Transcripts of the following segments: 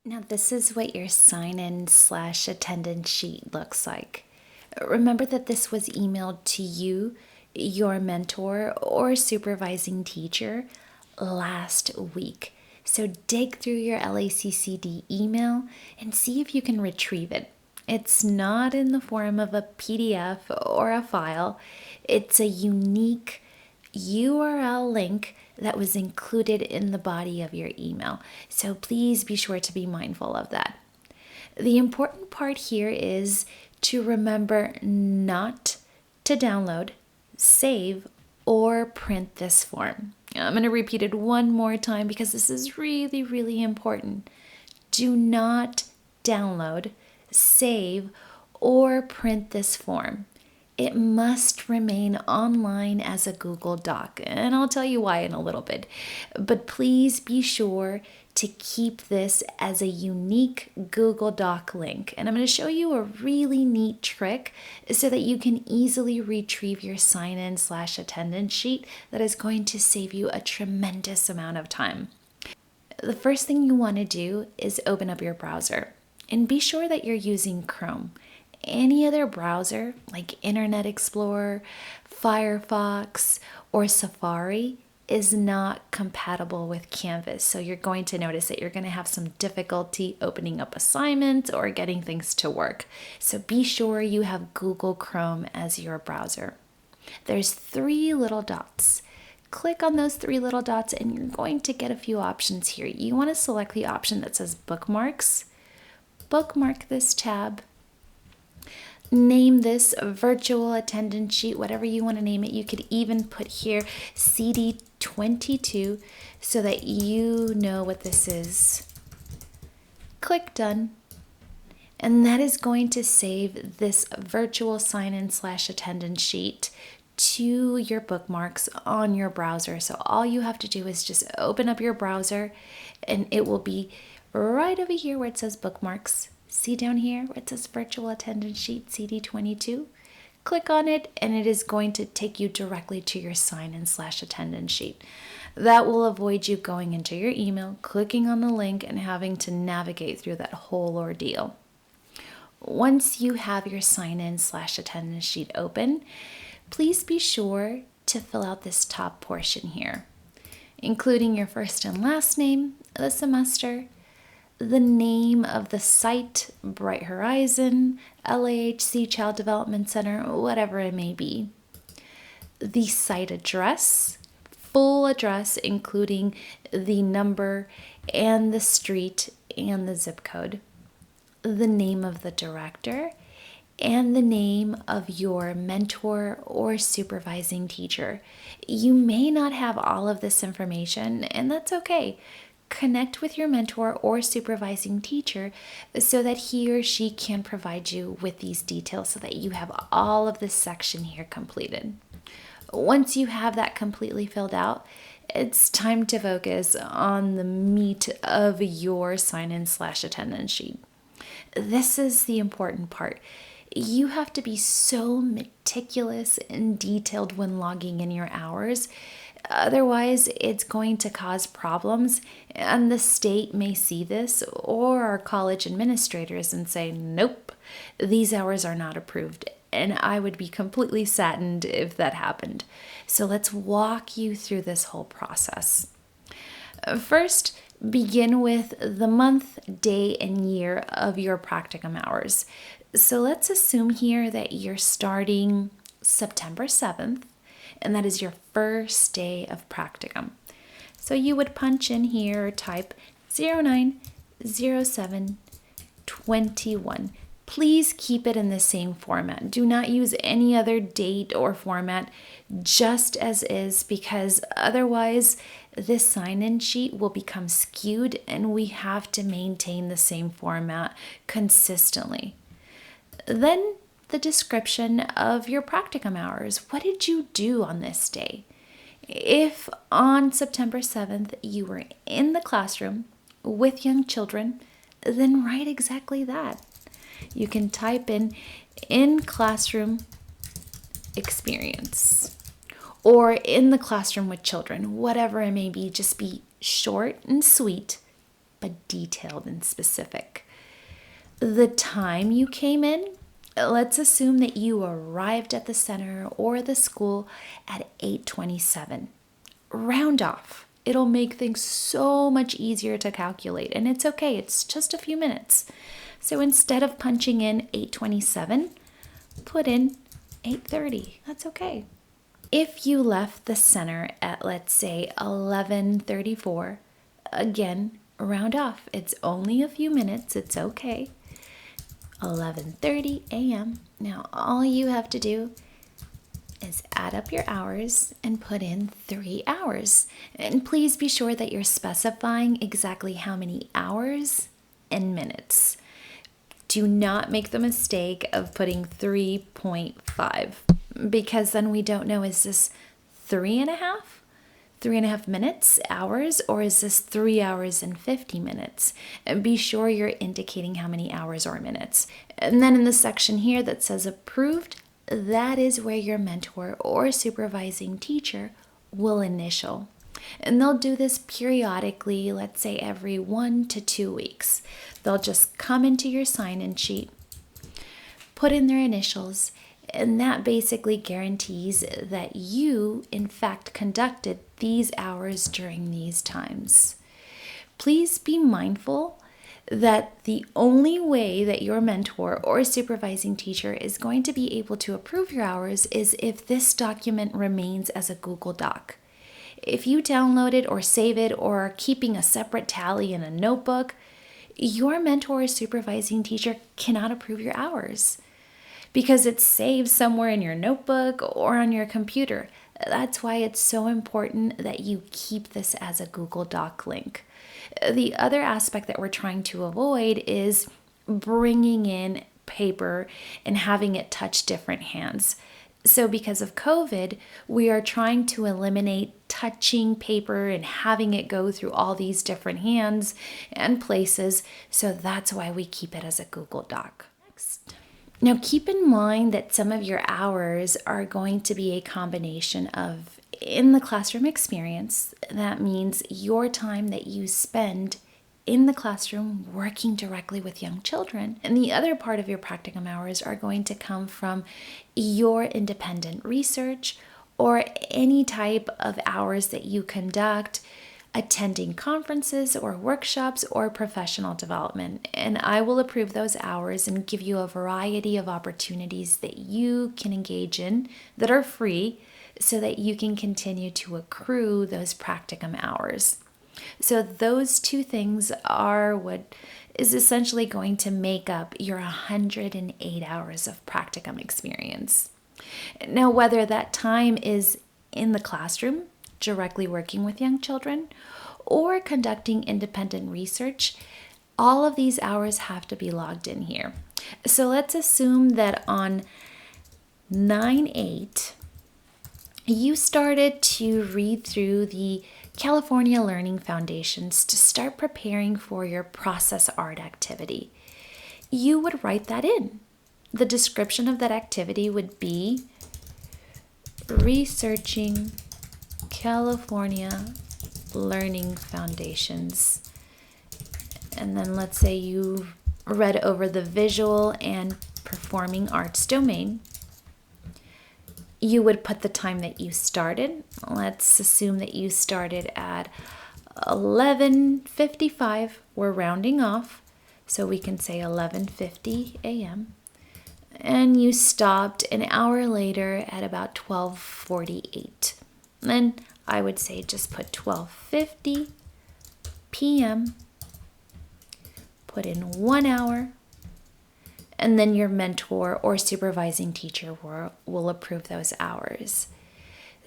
Now, this is what your sign-in/attendance sheet looks like. Remember that this was emailed to you, your mentor, or supervising teacher last week. So dig through your LACCD email and see if you can retrieve it. It's not in the form of a PDF or a file. It's a unique URL link that was included in the body of your email. So please be sure to be mindful of that. The important part here is to remember not to download, save, or print this form. I'm going to repeat it one more time because this is really, really important. Do not download, save, or print this form. It must remain online as a Google Doc, and I'll tell you why in a little bit. But please be sure to keep this as a unique Google Doc link. And I'm going to show you a really neat trick so that you can easily retrieve your sign-in/attendance sheet that is going to save you a tremendous amount of time. The first thing you want to do is open up your browser and be sure that you're using Chrome. Any other browser like Internet Explorer, Firefox, or Safari is not compatible with Canvas. So you're going to notice that you're going to have some difficulty opening up assignments or getting things to work. So be sure you have Google Chrome as your browser. There's 3 little dots. Click on those 3 little dots and you're going to get a few options here. You want to select the option that says Bookmarks. Bookmark this tab. Name this virtual attendance sheet, whatever you want to name it. You could even put here CD22 so that you know what this is. Click Done. And that is going to save this virtual sign-in/attendance sheet to your bookmarks on your browser. So all you have to do is just open up your browser and it will be right over here where it says Bookmarks. See down here where it says Virtual Attendance Sheet CD22? Click on it and it is going to take you directly to your sign-in/attendance sheet. That will avoid you going into your email, clicking on the link, and having to navigate through that whole ordeal. Once you have your sign-in/attendance sheet open, please be sure to fill out this top portion here, including your first and last name, the semester, the name of the site, Bright Horizon, LAHC Child Development Center, whatever it may be. The site address, full address, including the number and the street and the zip code. The name of the director and the name of your mentor or supervising teacher. You may not have all of this information, and that's okay. Connect with your mentor or supervising teacher so that he or she can provide you with these details so that you have all of this section here completed. Once you have that completely filled out, it's time to focus on the meat of your sign-in/attendance sheet. This is the important part. You have to be so meticulous and detailed when logging in your hours. Otherwise, it's going to cause problems, and the state may see this or our college administrators and say, nope, these hours are not approved. And I would be completely saddened if that happened. So let's walk you through this whole process. First, begin with the month, day, and year of your practicum hours. So let's assume here that you're starting September 7th, and that is your first day of practicum. So you would punch in here or type 09/07/21. Please keep it in the same format. Do not use any other date or format, just as is, because otherwise this sign-in sheet will become skewed and we have to maintain the same format consistently. Then the description of your practicum hours. What did you do on this day? If on September 7th you were in the classroom with young children, then write exactly that. You can type in classroom experience or in the classroom with children, whatever it may be. Just be short and sweet, detailed and specific. The time you came in, let's assume that you arrived at the center or the school at 8:27. Round off. It'll make things so much easier to calculate, and it's okay. It's just a few minutes. So instead of punching in 8:27, put in 8:30. That's okay. If you left the center at, let's say, 11:34, again, round off. It's only a few minutes. It's okay. 11:30 a.m. Now, all you have to do is add up your hours and put in 3 hours. And please be sure that you're specifying exactly how many hours and minutes. Do not make the mistake of putting 3.5, because then we don't know, is this 3.5 minutes, hours, or is this 3 hours and 50 minutes? And be sure you're indicating how many hours or minutes. And then in the section here that says approved, that is where your mentor or supervising teacher will initial. And they'll do this periodically, let's say every 1 to 2 weeks. They'll just come into your sign-in sheet, put in their initials, and that basically guarantees that you, in fact, conducted these hours during these times. Please be mindful that the only way that your mentor or supervising teacher is going to be able to approve your hours is if this document remains as a Google Doc. If you download it or save it or are keeping a separate tally in a notebook, your mentor or supervising teacher cannot approve your hours because it's saved somewhere in your notebook or on your computer. That's why it's so important that you keep this as a Google Doc link. The other aspect that we're trying to avoid is bringing in paper and having it touch different hands. So because of COVID, we are trying to eliminate touching paper and having it go through all these different hands and places. So that's why we keep it as a Google Doc. Next. Now keep in mind that some of your hours are going to be a combination of in the classroom experience. That means your time that you spend in the classroom working directly with young children. And the other part of your practicum hours are going to come from your independent research or any type of hours that you conduct attending conferences or workshops or professional development. And I will approve those hours and give you a variety of opportunities that you can engage in that are free so that you can continue to accrue those practicum hours. So those two things are what is essentially going to make up your 108 hours of practicum experience. Now, whether that time is in the classroom, directly working with young children, or conducting independent research, all of these hours have to be logged in here. So let's assume that on 9/8, you started to read through the California Learning Foundations to start preparing for your process art activity. You would write that in. The description of that activity would be researching California Learning Foundations. And then let's say you read over the visual and performing arts domain. You would put the time that you started. Let's assume that you started at 11:55. We're rounding off, so we can say 11:50 a.m. And you stopped an hour later at about 12:48. Then I would say just put 12:50 p.m. Put in 1 hour. And then your mentor or supervising teacher will approve those hours.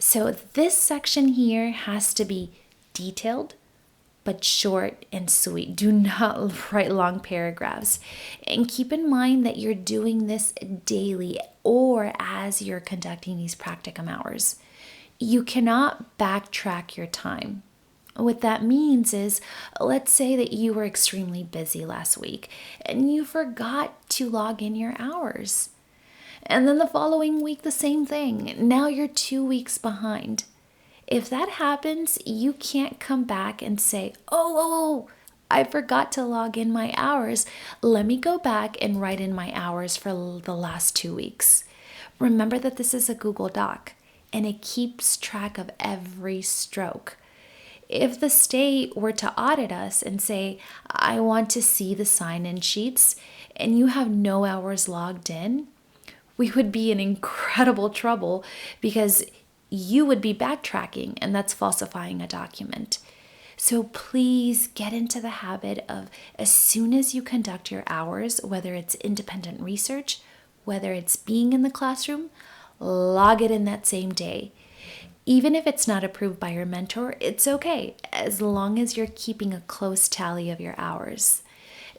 So this section here has to be detailed, but short and sweet. Do not write long paragraphs. And keep in mind that you're doing this daily or as you're conducting these practicum hours. You cannot backtrack your time. What that means is, let's say that you were extremely busy last week and you forgot to log in your hours. And then the following week, the same thing. Now you're 2 weeks behind. If that happens, you can't come back and say, oh, I forgot to log in my hours. Let me go back and write in my hours for the last 2 weeks. Remember that this is a Google Doc and it keeps track of every stroke. If the state were to audit us and say, I want to see the sign-in sheets, and you have no hours logged in, we would be in incredible trouble because you would be backtracking, and that's falsifying a document. So please get into the habit of, as soon as you conduct your hours, whether it's independent research, whether it's being in the classroom, log it in that same day. Even if it's not approved by your mentor, it's okay, as long as you're keeping a close tally of your hours.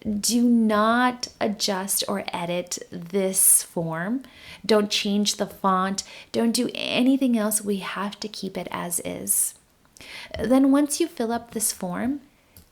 Do not adjust or edit this form. Don't change the font. Don't do anything else. We have to keep it as is. Then once you fill up this form,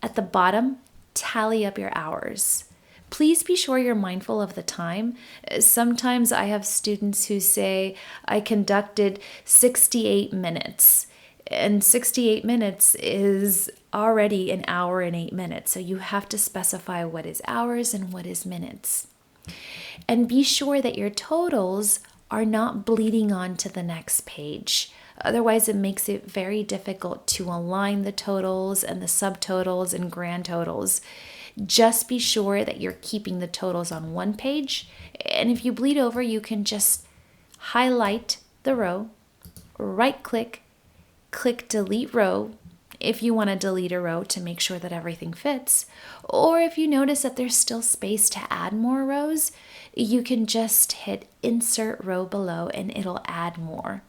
at the bottom, tally up your hours. Please be sure you're mindful of the time. Sometimes I have students who say, I conducted 68 minutes. And 68 minutes is already an hour and 8 minutes. So you have to specify what is hours and what is minutes. And be sure that your totals are not bleeding on to the next page. Otherwise, it makes it very difficult to align the totals and the subtotals and grand totals. Just be sure that you're keeping the totals on one page. And if you bleed over, you can just highlight the row, right-click, click delete row if you want to delete a row to make sure that everything fits. Or if you notice that there's still space to add more rows, you can just hit insert row below and it'll add more.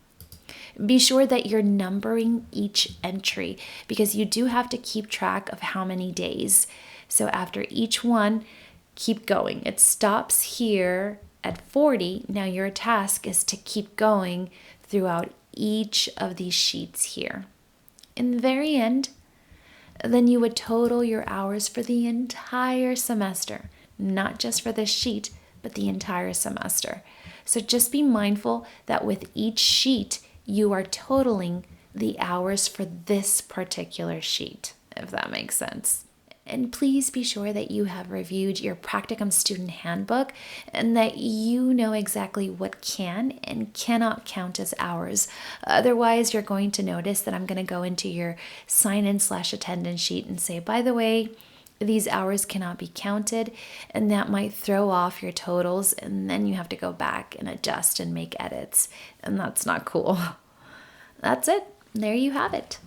Be sure that you're numbering each entry because you do have to keep track of how many days. So after each one, keep going. It stops here at 40. Now your task is to keep going throughout each of these sheets here. In the very end, then you would total your hours for the entire semester, not just for this sheet, but the entire semester. So just be mindful that with each sheet, you are totaling the hours for this particular sheet, if that makes sense. And please be sure that you have reviewed your Practicum Student Handbook and that you know exactly what can and cannot count as hours. Otherwise, you're going to notice that I'm going to go into your sign-in/attendance sheet and say, by the way, these hours cannot be counted, and that might throw off your totals, and then you have to go back and adjust and make edits, and that's not cool. That's it. There you have it.